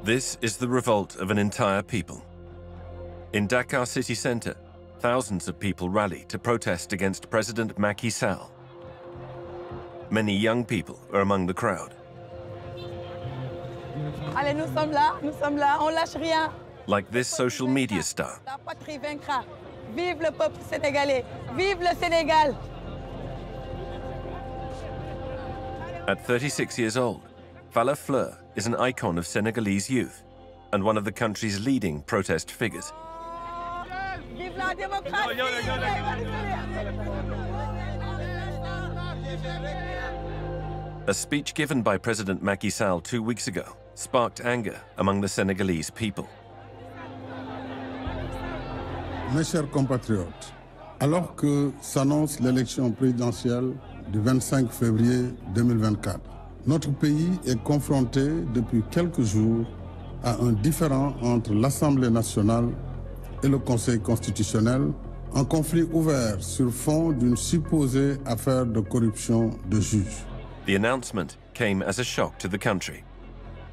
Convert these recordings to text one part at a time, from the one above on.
This is the revolt of an entire people. In Dakar city centre, thousands of people rally to protest against President Macky Sall. Many young people are among the crowd. Allez, nous sommes là, on lâche rien. Like this social media star. La patrie vaincra. Vive le peuple sénégalais. Vive le Sénégal. At 36 years old, Falla Fleur is an icon of Senegalese youth and one of the country's leading protest figures. Vive la démocratie. A speech given by President Macky Sall 2 weeks ago sparked anger among the Senegalese people. Mes chers compatriotes, alors que s'annonce l'élection présidentielle du 25 février 2024, notre pays est confronté depuis quelques jours à un différend entre l'Assemblée nationale et le Conseil constitutionnel, un conflit ouvert sur fond d'une supposée affaire de corruption de juges. The announcement came as a shock to the country.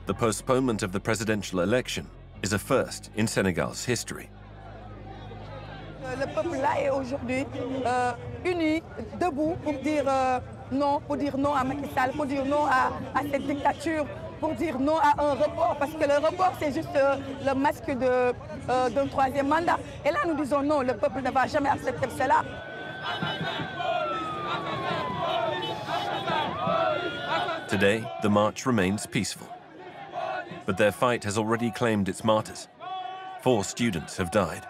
The postponement of the presidential election is a first in Senegal's history. Le peuple là est aujourd'hui uni, debout pour dire non à Macky Sall, pour dire non à cette dictature, pour dire non à un report, parce que le report c'est juste le masque d'un troisième mandat. Et là nous disons non, le peuple ne va jamais accepter cela. Today, the march remains peaceful. But their fight has already claimed its martyrs. 4 students have died.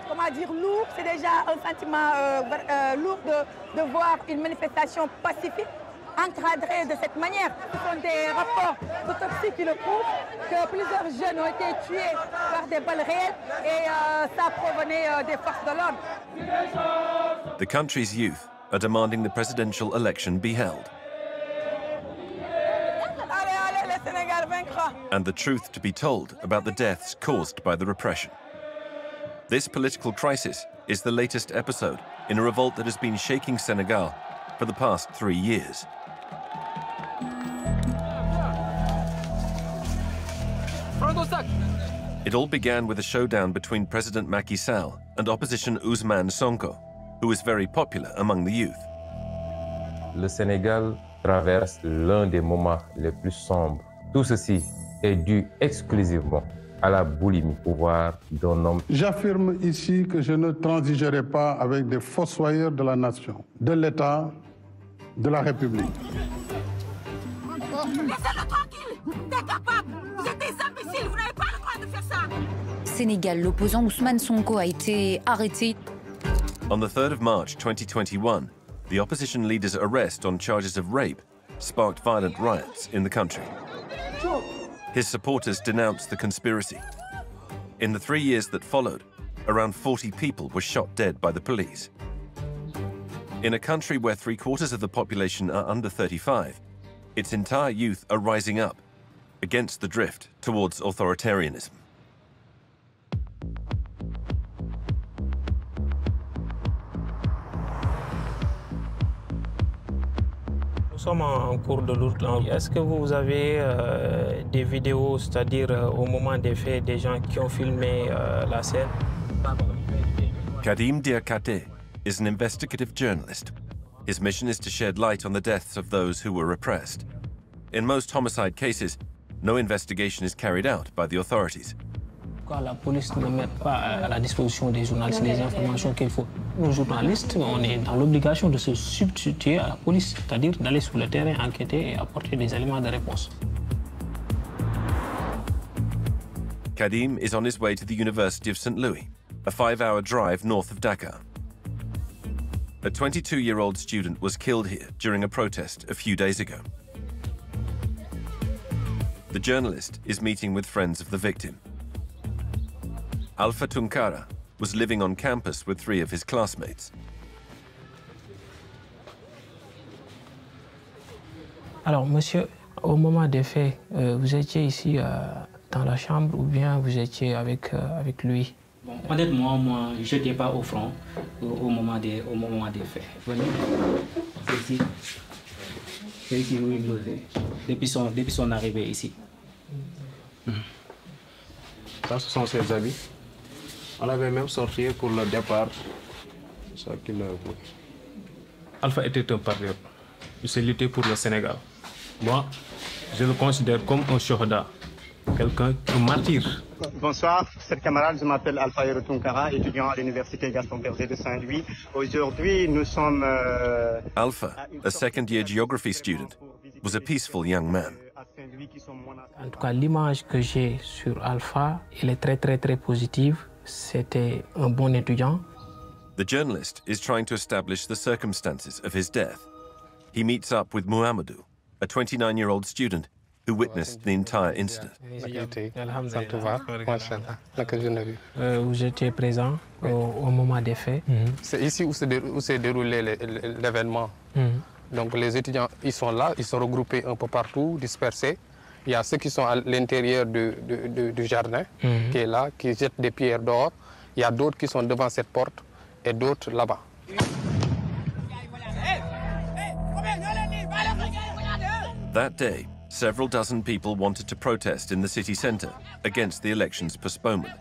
Comment dire lourd, c'est déjà un sentiment lourd de voir une manifestation pacifique encadrée de cette manière. Ce sont des rapports d'autopsie qui le prouvent que plusieurs jeunes ont été tués par des balles réelles et ça provenait des forces de l'ordre. The country's youth are demanding the presidential election be held. Allez, le Sénégal vaincra. And the truth to be told about the deaths caused by the repression. This political crisis is the latest episode in a revolt that has been shaking Senegal for the past 3 years. It all began with a showdown between President Macky Sall and opposition Ousmane Sonko, who is very popular among the youth. Le Sénégal traverse l'un des moments les plus sombres. Tout ceci est dû exclusivement à la boulimie pouvoir d'un homme. J'affirme ici que je ne transigerai pas avec des fossoyeurs de la nation, de l'État, de la République. Laissez-le tranquille! T'es capable! Vous êtes des imbéciles! Vous n'avez pas le droit de faire ça! Sénégal, l'opposant Ousmane Sonko a été arrêté. On the 3rd of March 2021, the opposition leader's arrest on charges of rape sparked violent riots in the country. His supporters denounced the conspiracy. In the 3 years that followed, around 40 people were shot dead by the police. In a country where 3/4 of the population are under 35, its entire youth are rising up against the drift towards authoritarianism. Nous sommes en cours de route. Est-ce que vous avez des vidéos, c'est-à-dire au moment des faits, des gens qui ont filmé la scène? Kadim Diakate is an investigative journalist. His mission is to shed light on the deaths of those who were repressed. In most homicide cases, no investigation is carried out by the authorities. La police ne met pas à la disposition des journalistes les informations qu'il faut. Nous, journalistes, on est dans l'obligation de se substituer à la police, c'est-à-dire d'aller sur le terrain, enquêter et apporter des éléments de réponse. Kadim is on his way to the University of St. Louis, a 5-hour drive north of Dakar. A 22-year-old student was killed here during a protest a few days ago. The journalist is meeting with friends of the victim. Alpha Tunkara was living on campus with 3 of his classmates. Alors, monsieur, au moment des faits, vous étiez ici dans la chambre ou bien vous étiez avec lui? Bon, honnêtement, moi, je n'étais pas au front au moment des faits. Venez, c'est ici où il me fait, depuis son arrivée ici. Ça, ce sont ses habits. On l'avait même sorti pour le départ. C'est ça qu'il a voulu. Alpha était un patriote. Il s'est lutté pour le Sénégal. Moi, je le considère comme un shohada, quelqu'un, un martyr. Bonsoir, chers camarades, je m'appelle Alpha Yero Tunkara, étudiant à l'université Gaston Berger de Saint-Louis. Aujourd'hui, nous sommes... Alpha, a second-year geography student, was a peaceful young man. En tout cas, l'image que j'ai sur Alpha, elle est très positive. C'était un bon étudiant. The journalist is trying to establish the circumstances of his death. He meets up with Muhammadou, a 29-year-old student who witnessed the entire incident. Vous étiez présent au moment des faits. C'est ici où s'est déroulé l'événement. Donc les étudiants, ils sont là, ils sont regroupés un peu partout, dispersés. Il y a ceux qui sont à l'intérieur du jardin, qui est là, qui jettent des pierres dehors. Il y a d'autres qui sont devant cette porte et d'autres là-bas. That day, several dozen people wanted to protest in the city centre against the election's postponement,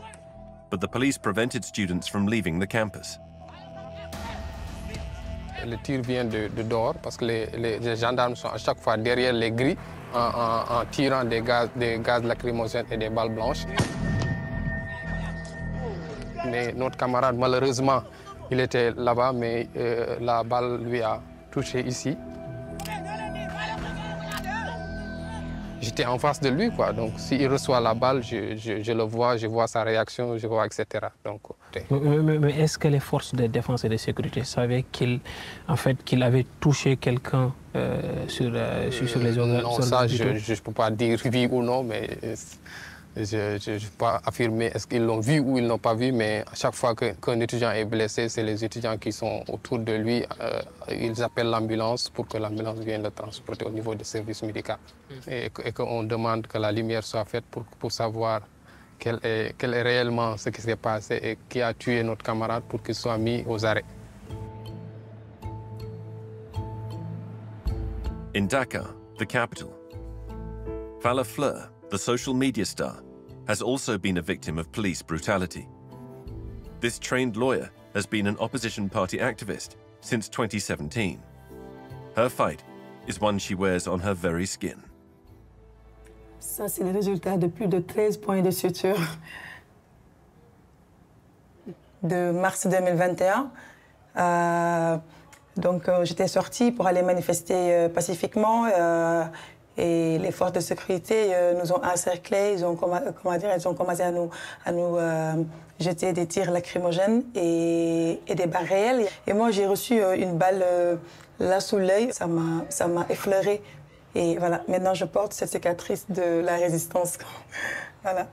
but the police prevented students from leaving the campus. Le tir vient de dehors parce que les gendarmes sont à chaque fois derrière les grilles en tirant des gaz lacrymogènes et des balles blanches. Mais notre camarade, malheureusement, il était là-bas, mais la balle lui a touché ici. J'étais en face de lui, quoi. Donc, s'il reçoit la balle, je le vois, je vois sa réaction, je vois, etc. Donc, mais est-ce que les forces de défense et de sécurité savaient qu'il avait touché quelqu'un sur les organes? Non, ça, je ne peux pas dire oui ou non, mais je ne peux pas affirmer est-ce qu'ils l'ont vu ou ils ne l'ont pas vu, mais à chaque fois qu'un étudiant est blessé, c'est les étudiants qui sont autour de lui. Ils appellent l'ambulance pour que l'ambulance vienne le transporter au niveau des services médicaux. Et qu'on demande que la lumière soit faite pour savoir quel est réellement ce qui s'est passé et qui a tué notre camarade pour qu'il soit mis aux arrêts. In Dakar, the capital, Falla Fleur, the social media star, has also been a victim of police brutality. This trained lawyer has been an opposition party activist since 2017. Her fight is one she wears on her very skin. Ça, c'est le résultat de plus de 13 points de suture de mars 2021. Donc, j'étais sortie pour aller manifester pacifiquement. Et les forces de sécurité nous ont encerclés, ils ont commencé à nous jeter des tirs lacrymogènes et des balles réelles. Et moi, j'ai reçu une balle là sous l'œil, ça m'a effleurée. Et voilà, maintenant je porte cette cicatrice de la résistance. Voilà.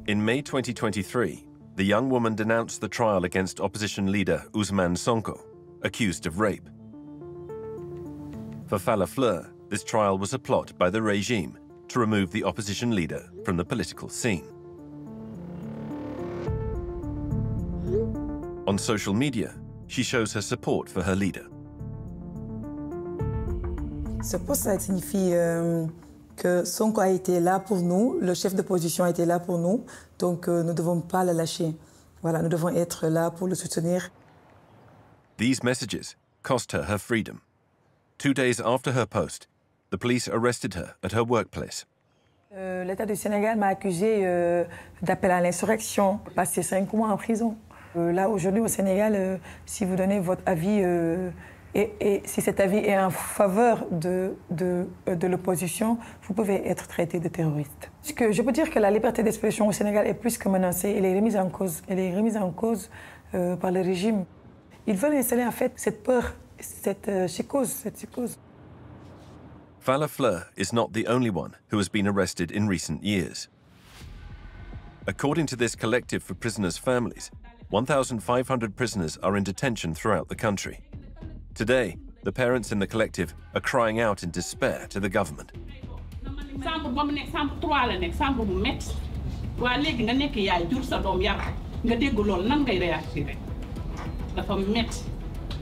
In May 2023, the young woman denounced the trial against opposition leader Ousmane Sonko, accused of rape. For Falla Fleur, this trial was a plot by the regime to remove the opposition leader from the political scene. On social media, she shows her support for her leader. Ce poste, ça signifie que Sonko a été là pour nous, le chef d'opposition a été là pour nous, donc nous ne devons pas le lâcher. Voilà, nous devons être là pour le soutenir. These messages cost her her freedom. 2 days after her post, the police arrested her at her workplace. L'État du Sénégal m'a accusé d'appel à l'insurrection, passé 5 mois en prison. Là, aujourd'hui, au Sénégal, si vous donnez votre avis, et si cet avis est en faveur de l'opposition, vous pouvez être traité de terroriste. Je peux dire que la liberté d'expression au Sénégal est plus que menacée, elle est remise en cause. Elle est remise en cause par le régime. Ils veulent installer en fait cette peur, cette psychose. Falla Fleur is not the only one who has been arrested in recent years. According to this collective for prisoners' families, 1,500 prisoners are in detention throughout the country. Today, the parents in the collective are crying out in despair to the government.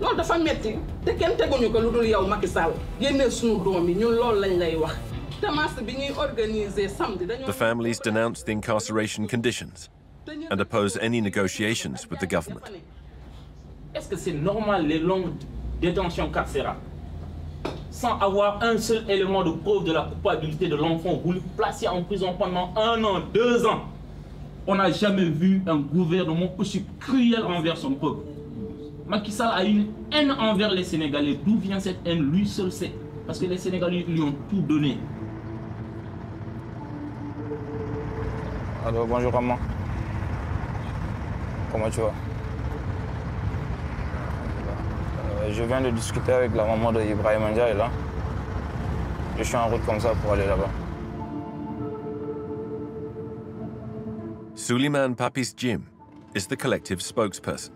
loolu dafa metti te kenn teguñu ko lu dul yow Macky Sall génnee suñu doom yi ñun loolu lañ lay wax. The families denounce the incarceration conditions and oppose any negotiations with the government. Est-ce que c'est normal les longues détentions carcérales sans avoir un seul élément de preuve de la culpabilité de l'enfant, vous le placez en prison pendant 1 an, 2 ans? On n'a jamais vu un gouvernement aussi cruel envers son peuple. Macky Sall a une haine envers les Sénégalais. D'où vient cette haine? Lui seul sait. Parce que les Sénégalais lui ont tout donné. Alors bonjour maman. Comment tu vas? Je viens de discuter avec la maman de Ibrahim Ndiaye là. Je suis en route comme ça pour aller là-bas. Suleiman Papi's Jim is the collective's spokesperson.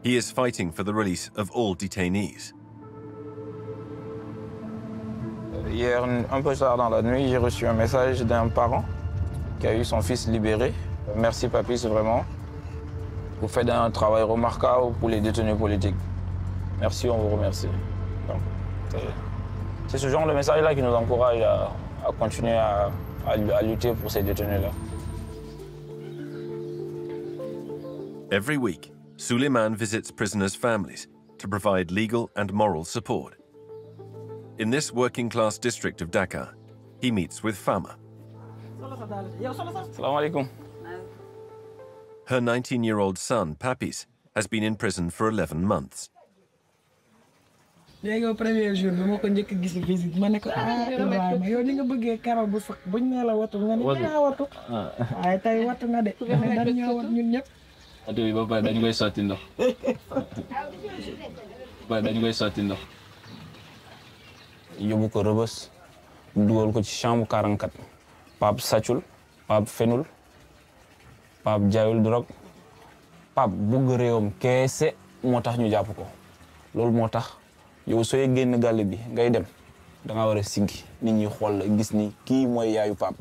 He is fighting for the release of all detainees. Hier, un peu tard dans la nuit, j'ai reçu un message d'un parent qui a eu son fils libéré. Merci Papis, vraiment. Vous faites un travail remarquable pour les détenus politiques. Merci, on vous remercie. C'est ce genre de message-là qui nous encourage à continuer à lutter pour ces détenus-là. Every week, Suleiman visits prisoners' families to provide legal and moral support. In this working-class district of Dakar, he meets with Fama. Assalamu alaikum. Her 19-year-old son, Papis, has been in prison for 11 months. léegi premier jour bi ma ko njëkk a gis visite ma ne ko Ibrahima yow ni nga bëggee karaw bu sax buñ ne la watu nga ne dinaa watu waaye tey watu nga de dañ ñoo wat ñun ñëpp. watu bi ba pare dañ koy sotti ndox. dañ koy sotti ndox. yóbbu ko Rebeuss dugal ko ci chambre 44. Pape sàccul, Pape fenul, Pape jaayul drogue, Pape bugg réewam keese moo tax ñu jàpp ko. loolu moo tax yow sooy génn gàll bi ngay dem da nga war a siggi nit ñi xool la gis ni kii mooy yaayu Pape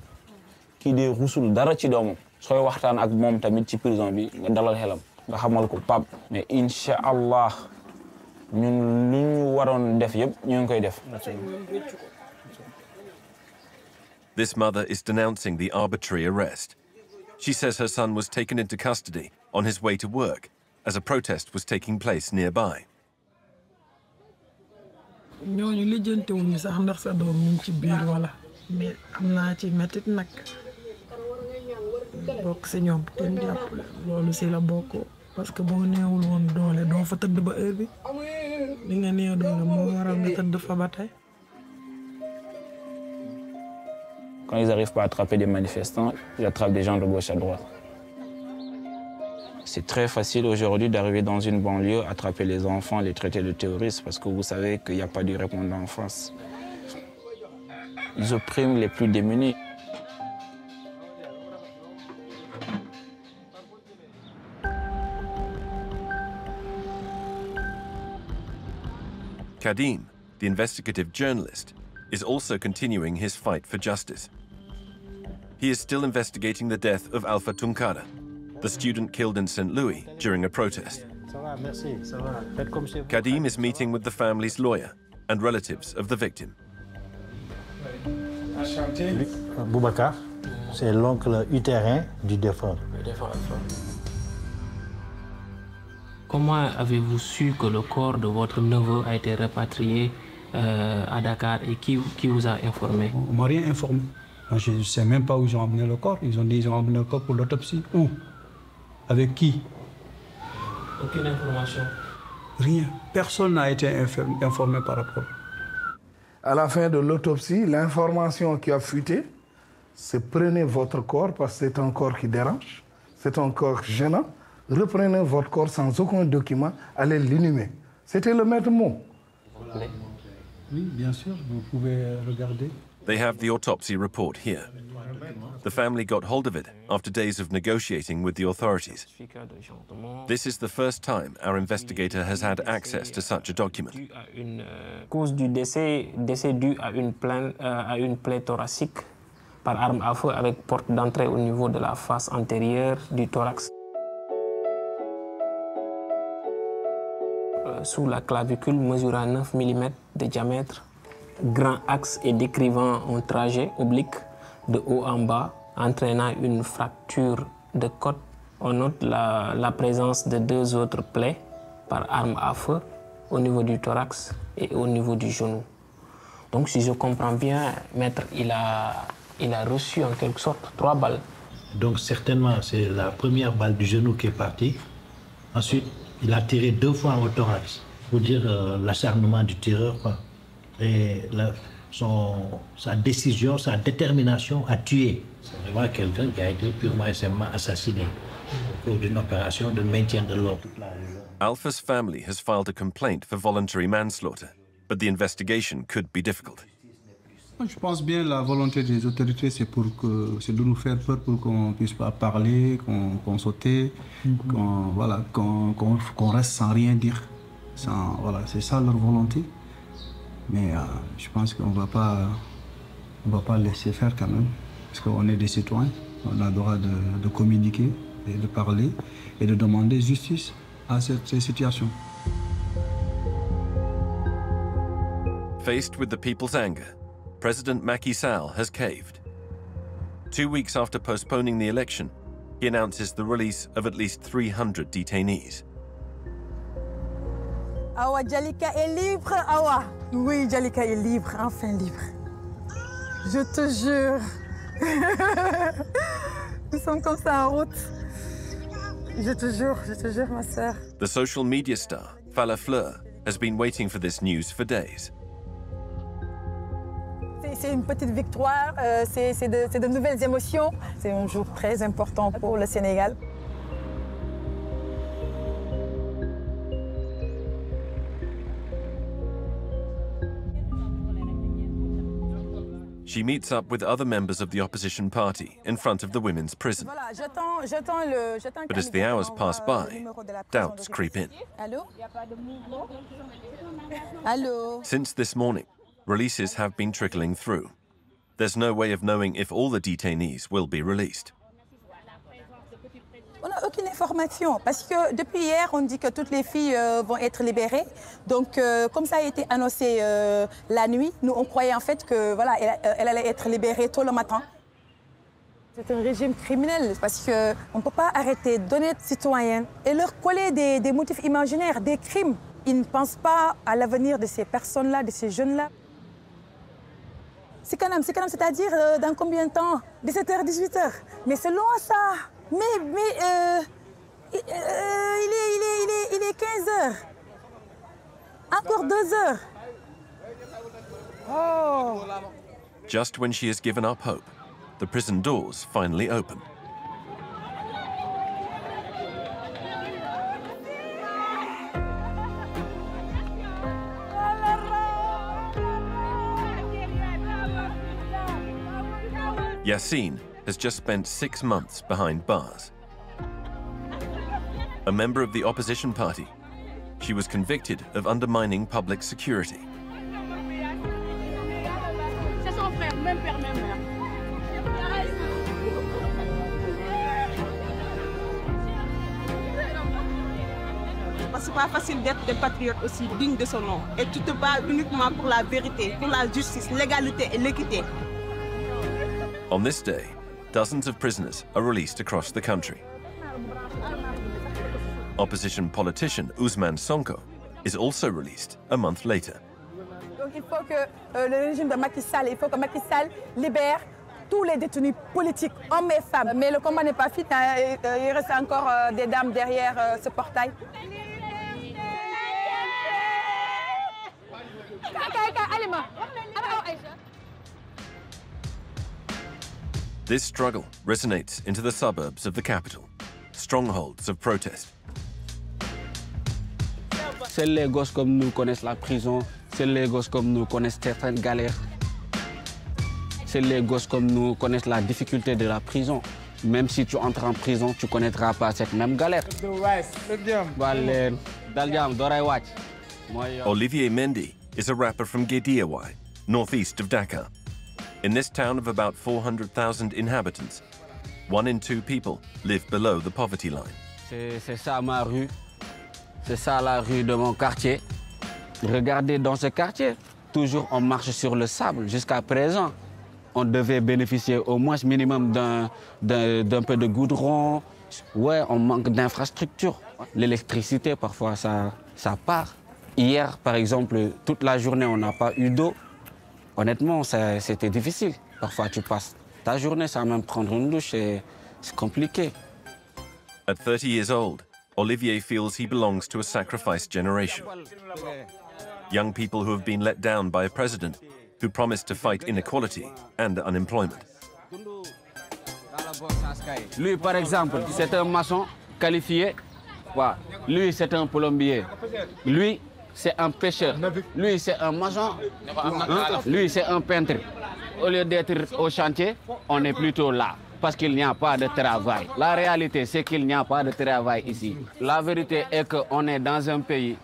kii de rusul dara ci doomam. sooy waxtaan ak moom tamit ci prison bi nga dalal xelam nga xamal ko Pape mais incha allah ñun lu ñu waroon def yëpp ñu ngi koy def. This mother is denouncing the arbitrary arrest. She says her son was taken into custody on his way to work as a protest was taking place nearby. ñooñu lijjanti wuñu sax ndax sa doom ñu ci biir wala mais am naa ci métit nag bokk si ñoom te jàpp loolu si la bokk parce que boo neewul woon doole doo fa tëdd ba heure bi li nga neew doole moo waral nga tëdd fa ba tey. Quand ils n'arrivent pas à attraper des manifestants, ils attrapent des gens de gauche à droite. C'est très facile aujourd'hui d'arriver dans une banlieue, attraper les enfants, les traiter de terroristes, parce que vous savez qu'il n'y a pas de répondant en face. Ils oppriment les plus démunis. Kadim, the investigative journalist, is also continuing his fight for justice. He is still investigating the death of Alpha Tunkara, the student killed in St. Louis during a protest. Kadim is meeting with the family's lawyer and relatives of the victim. Boubacar, c'est l'oncle utérin du défunt. Comment avez-vous su que le corps de votre neveu a été rapatrié à Dakar et qui vous a informé? On ne m'a rien informé. Je ne sais même pas où ils ont emmené le corps. Ils ont dit qu'ils ont emmené le corps pour l'autopsie. Où? Avec qui? Aucune information. Rien. Personne n'a été informé par rapport. À la fin de l'autopsie, l'information qui a fuité, c'est prenez votre corps parce que c'est un corps qui dérange, c'est un corps gênant. Reprenez votre corps sans aucun document, allez l'inhumer. C'était le maître mot. Oui, bien sûr, vous pouvez regarder. They have the autopsy report here. The family got hold of it after days of negotiating with the authorities. This is the first time our investigator has had access to such a document. Cause du décès dû à une plaie thoracique par arme à feu avec porte d'entrée au niveau de la face antérieure du thorax. sous la clavicule mesurant 9 mm de diamètre, grand axe et décrivant un trajet oblique de haut en bas, entraînant une fracture de côte. On note la présence de 2 autres plaies par arme à feu au niveau du thorax et au niveau du genou. Donc si je comprends bien, maître, il a reçu en quelque sorte 3 balles. Donc certainement, c'est la première balle du genou qui est partie. Ensuite, il a tiré 2 fois au thorax, pour dire l'acharnement du tireur, quoi. Et sa décision, sa détermination à tuer. C'est vraiment quelqu'un qui a été purement et simplement assassiné au cours d'une opération de maintien de l'ordre. Alpha's family has filed a complaint for voluntary manslaughter, but the investigation could be difficult. Je pense bien la volonté des autorités, c'est de nous faire peur pour qu'on ne puisse pas parler, qu'on saute, qu'on reste sans rien dire. Voilà, c'est ça leur volonté. Mais je pense qu'on ne va pas laisser faire quand même, parce qu'on est des citoyens. On a le droit de communiquer et de parler et de demander justice à ces situations. Faced with the people's anger, President Macky Sall has caved. 2 weeks after postponing the election, he announces the release of at least 300 detainees. Awa Jalika est libre, Awa. Oui, Jalika est libre, enfin libre. Je te jure. Nous sommes comme ça en route. Je te jure, ma sœur. The social media star, Fala Fleur, has been waiting for this news for days. C'est une petite victoire, c'est de nouvelles émotions. C'est un jour très important pour le Sénégal. She meets up with other members of the opposition party in front of the women's prison. Voilà, But as the hours pass by, doubts creep in. Allô? Allô? Since this morning, releases have been trickling through. There's no way of knowing if all the detainees will be released. On n'a aucune information parce que depuis hier, on dit que toutes les filles vont être libérées. Donc, comme ça a été annoncé la nuit, nous on croyait en fait que voilà, elle allait être libérée tôt le matin. C'est un régime criminel parce qu'on ne peut pas arrêter d'honnêtes citoyens et leur coller des motifs imaginaires, des crimes. Ils ne pensent pas à l'avenir de ces personnes-là, de ces jeunes-là. C'est quand même, c'est-à-dire dans combien de temps? 17h, 18h. Mais c'est loin ça. Mais il est 15h. Encore 2 heures. Oh. Just when she has given up hope, the prison doors finally open. Yassine has just spent 6 months behind bars. A member of the opposition party, she was convicted of undermining public security. C'est son frère, même père, même mère. C'est pas facile d'être des patriotes aussi dignes de son nom. Et tu te bats uniquement pour la vérité, pour la justice, l'égalité et l'équité. On this day, dozens of prisoners are released across the country. Opposition politician Ousmane Sonko is also released a month later. Donc il faut que le régime de Macky Sall, il faut que Macky Sall libère tous les détenus politiques, hommes et femmes. Mais le combat n'est pas fini, il reste encore des dames derrière ce portail. This struggle resonates into the suburbs of the capital, strongholds of protest. Seuls les gosses comme nous connaissent la prison, seuls les gosses comme nous connaissent certaines galères. Seuls les gosses comme nous connaissent la difficulté de la prison. Même si tu entres en prison, tu ne connaîtras pas cette même galère. Olivier Mendy is a rapper from Guédiawaye, northeast of Dakar. In this town of about 400,000 inhabitants, 1 in 2 people live below the poverty line. C'est ça ma rue, C'est ça la rue de mon quartier. Regardez dans ce quartier, toujours on marche sur le sable jusqu'à présent. On devait bénéficier au moins minimum d'un peu de goudron. Ouais, on manque d'infrastructures. L'électricité, parfois, ça part. Hier, par exemple, toute la journée, on n'a pas eu d'eau. Honnêtement, c'était difficile. Parfois, tu passes ta journée sans même prendre une douche, c'est compliqué. At 30 years old, Olivier feels he belongs to a sacrificed generation. Young people who have been let down by a president who promised to fight inequality and unemployment. Lui, par exemple, c'est un maçon qualifié. Ouais. Lui, c'est un plombier. Lui, c'est un pêcheur. Lui, c'est un maçon. Lui, c'est un peintre. Au lieu d'être au chantier, on est plutôt là. Parce qu'il n'y a pas de travail. La réalité, c'est qu'il n'y a pas de travail ici. La vérité est qu'on est dans un pays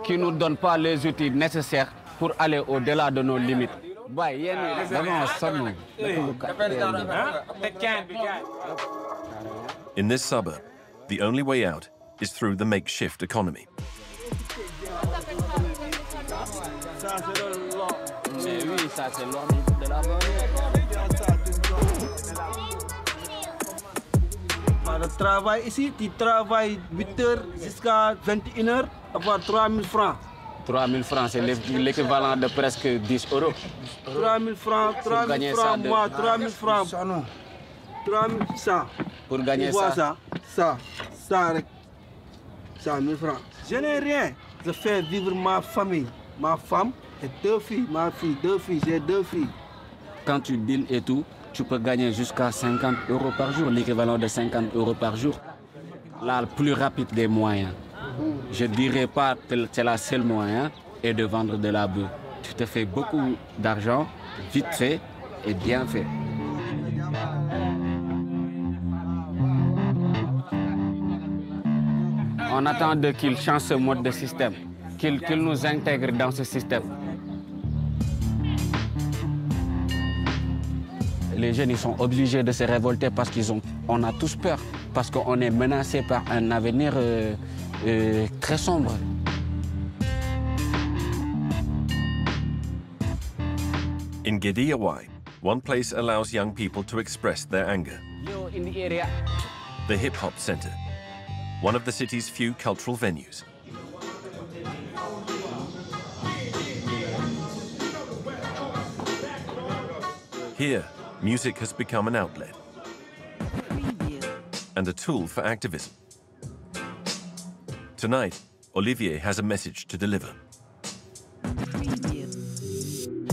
qui ne nous donne pas les outils nécessaires pour aller au-delà de nos limites. In this suburb, the only way out is through the makeshift economy. Le travail ici, tu travailles 8 heures jusqu'à 21 heures, avoir 3 000 francs. 3 000 francs, c'est l'équivalent de presque 10 euros. 3 000 francs, 3 000 francs, moi, 3 000 francs. 3 100. Pour gagner ça. Ça, 100 000 francs. Je n'ai rien. Je fais vivre ma famille, ma femme et 2 filles, ma fille, 2 filles, j'ai 2 filles. Quand tu dînes et tout, tu peux gagner jusqu'à 50 euros par jour, l'équivalent de 50 euros par jour. Là, le plus rapide des moyens. Je ne dirais pas que c'est la seule moyen est de vendre de la bœuf. Tu te fais beaucoup d'argent, vite fait et bien fait. On attend qu'il change ce mode de système, qu'il nous intègre dans ce système. Les jeunes, ils sont obligés de se révolter parce qu'on a tous peur, parce qu'on est menacé par un avenir très sombre. In Gediawai, one place allows young people to express their anger. In the area. The Hip Hop Center, one of the city's few cultural venues. Here, music has become an outlet and a tool for activism. Tonight, Olivier has a message to deliver.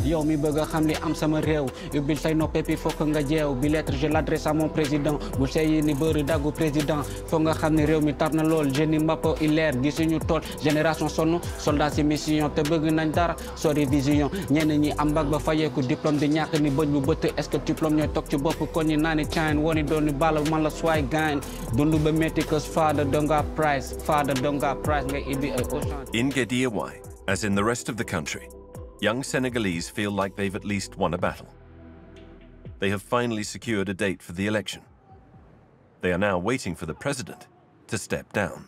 Yo mi bëgg a xam li am sama réew ubbil say nopp et puis faut que nga jeew bi lettre je l'adresse à mon président bu sey ni bëri daggu président faut nga xam ne réew mi tar na lool jeune mbappo ileer gisuñu tool génération sonn soldat si mission te bëgg nañ dara sori vision ñenn ñi am bac ba fayeeku diplôme di ñàkk ni bëj bu bëtt est-ce que diplôme ñooy toog ci bopp kon ñi naa ni caayin woni doon ni bala man la swaay gaañ dund ba métti cause father don't got price nga indi ay Auchan. In Gediawai, as in the rest of the country, young Senegalese feel like they've at least won a battle. They have finally secured a date for the election. They are now waiting for the president to step down.